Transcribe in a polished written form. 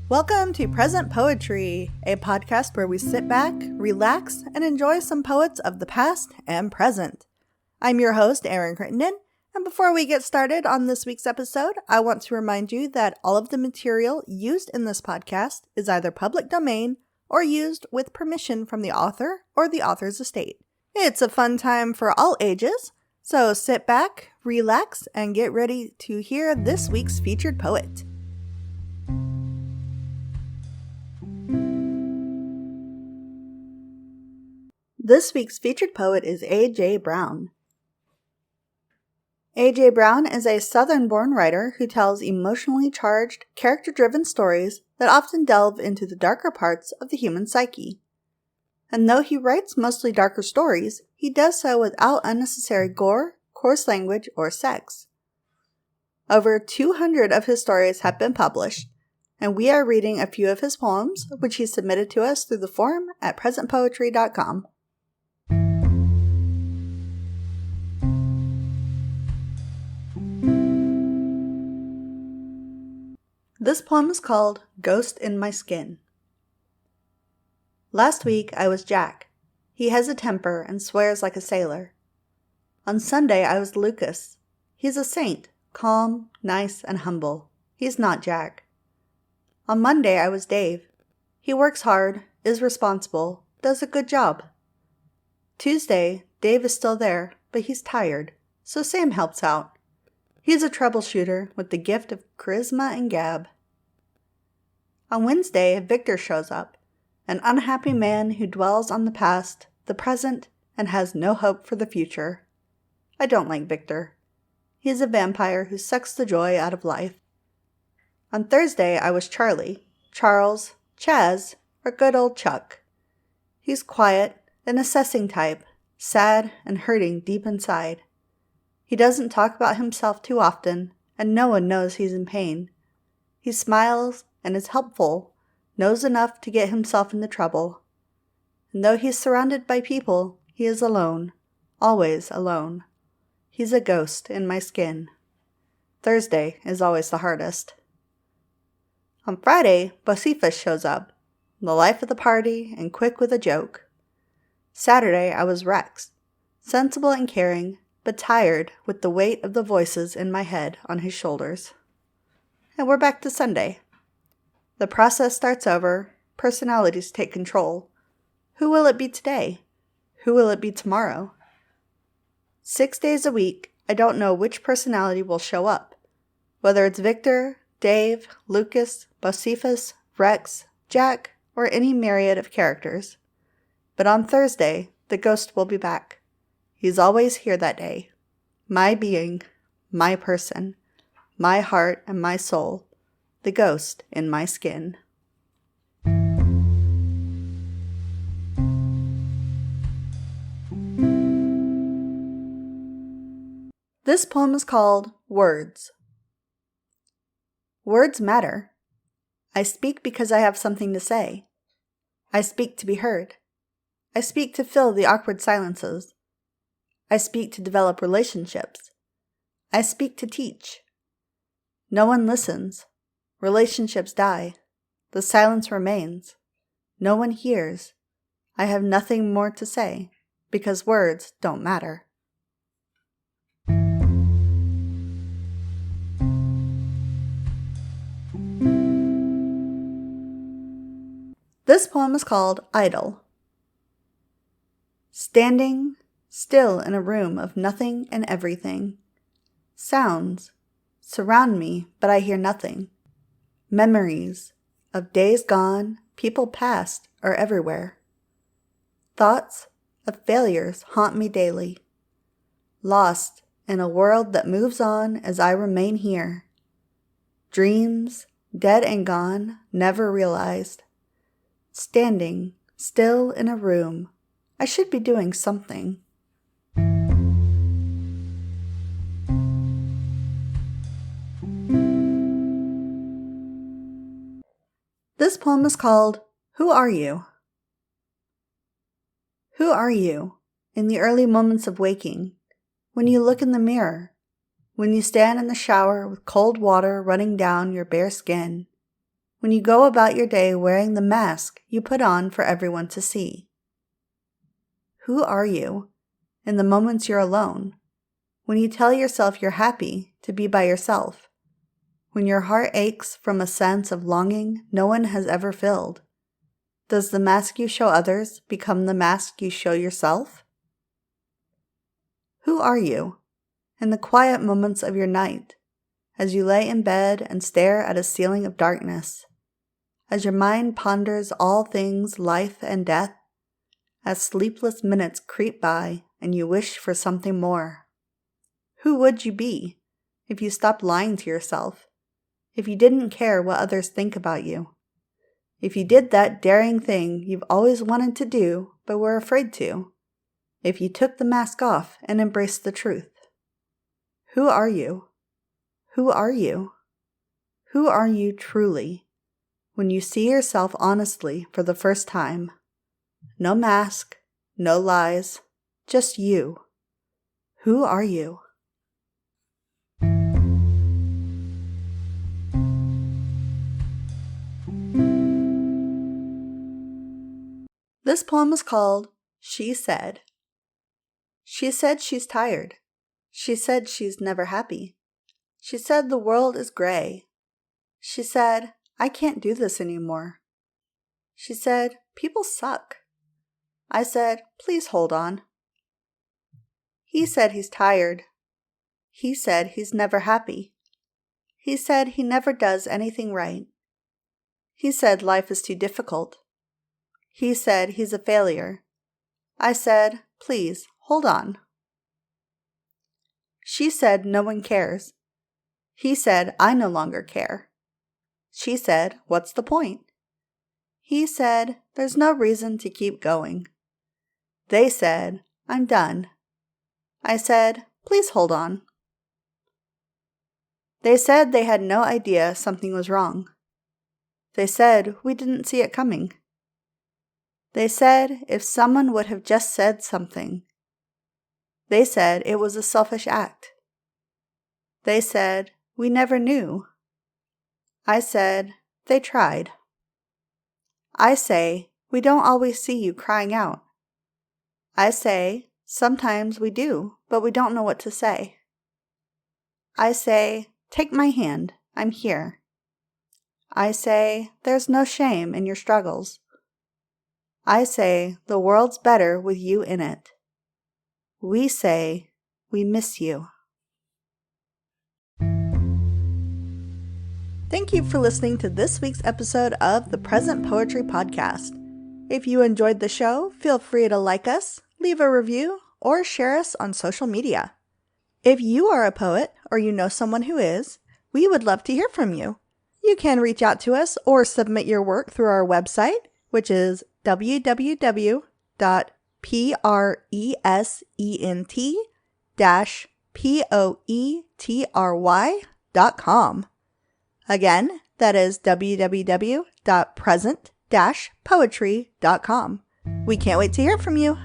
Welcome to Present Poetry, a podcast where we sit back, relax, and enjoy some poets of the past and present. I'm your host, Erin Crittenden, and before we get started on this week's episode, I want to remind you that all of the material used in this podcast is either public domain or used with permission from the author or the author's estate. It's a fun time for all ages, so sit back, relax, and get ready to hear this week's featured poet. This week's featured poet is A.J. Brown. A.J. Brown is a Southern-born writer who tells emotionally charged, character-driven stories that often delve into the darker parts of the human psyche. And though he writes mostly darker stories, he does so without unnecessary gore, coarse language, or sex. Over 200 of his stories have been published, and we are reading a few of his poems, which he submitted to us through the forum at presentpoetry.com. This poem is called Ghost in My Skin. Last week I was Jack. He has a temper and swears like a sailor. On Sunday I was Lucas. He's a saint, calm, nice, and humble. He's not Jack. On Monday I was Dave. He works hard, is responsible, does a good job. Tuesday, Dave is still there, but he's tired, so Sam helps out. He's a troubleshooter with the gift of charisma and gab. On Wednesday, Victor shows up, an unhappy man who dwells on the past, the present, and has no hope for the future. I don't like Victor. He's a vampire who sucks the joy out of life. On Thursday, I was Charlie, Charles, Chaz, or good old Chuck. He's quiet, an assessing type, sad and hurting deep inside. He doesn't talk about himself too often, and no one knows he's in pain. He smiles and is helpful, knows enough to get himself into trouble. And though he's surrounded by people, he is alone, always alone. He's a ghost in my skin. Thursday is always the hardest. On Friday, Bocephus shows up, the life of the party and quick with a joke. Saturday, I was Rex, sensible and caring, but tired with the weight of the voices in my head on his shoulders. And we're back to Sunday. The process starts over, personalities take control. Who will it be today? Who will it be tomorrow? 6 days a week, I don't know which personality will show up, whether it's Victor, Dave, Lucas, Bocephus, Rex, Jack, or any myriad of characters. But on Thursday, the ghost will be back. He's always here that day. My being, my person, my heart and my soul, the ghost in my skin. This poem is called Words. Words matter. I speak because I have something to say. I speak to be heard. I speak to fill the awkward silences. I speak to develop relationships. I speak to teach. No one listens. Relationships die. The silence remains. No one hears. I have nothing more to say, because words don't matter. This poem is called Idle. Standing still in a room of nothing and everything. Sounds surround me, but I hear nothing. Memories of days gone, people past are everywhere. Thoughts of failures haunt me daily. Lost in a world that moves on as I remain here. Dreams, dead and gone, never realized. Standing still in a room, I should be doing something. This poem is called Who Are You? Who are you in the early moments of waking, when you look in the mirror, when you stand in the shower with cold water running down your bare skin? when you go about your day wearing the mask you put on for everyone to see? Who are you in the moments you're alone, when you tell yourself you're happy to be by yourself, when your heart aches from a sense of longing no one has ever filled? Does the mask you show others become the mask you show yourself? Who are you in the quiet moments of your night, as you lay in bed and stare at a ceiling of darkness, as your mind ponders all things life and death, as sleepless minutes creep by and you wish for something more? Who would you be if you stopped lying to yourself, if you didn't care what others think about you, if you did that daring thing you've always wanted to do but were afraid to, if you took the mask off and embraced the truth? Who are you? Who are you? Who are you truly when you see yourself honestly for the first time? No mask, no lies, just you. Who are you? This poem is called She Said. She said she's tired. She said she's never happy. She said the world is gray. She said, I can't do this anymore. She said, people suck. I said, please hold on. He said he's tired. He said he's never happy. He said he never does anything right. He said life is too difficult. He said he's a failure. I said, please, hold on. She said no one cares. He said I no longer care. She said, what's the point? He said, there's no reason to keep going. They said, I'm done. I said, please hold on. They said they had no idea something was wrong. They said we didn't see it coming. They said if someone would have just said something. They said it was a selfish act. They said we never knew. I said they tried. I say we don't always see you crying out. I say sometimes we do, but we don't know what to say. I say take my hand, I'm here. I say there's no shame in your struggles. I say the world's better with you in it. We say we miss you. Thank you for listening to this week's episode of the Present Poetry Podcast. If you enjoyed the show, feel free to like us, leave a review, or share us on social media. If you are a poet or you know someone who is, we would love to hear from you. You can reach out to us or submit your work through our website, which is www.present-poetry.com. Again, that is www.present-poetry.com. We can't wait to hear from you.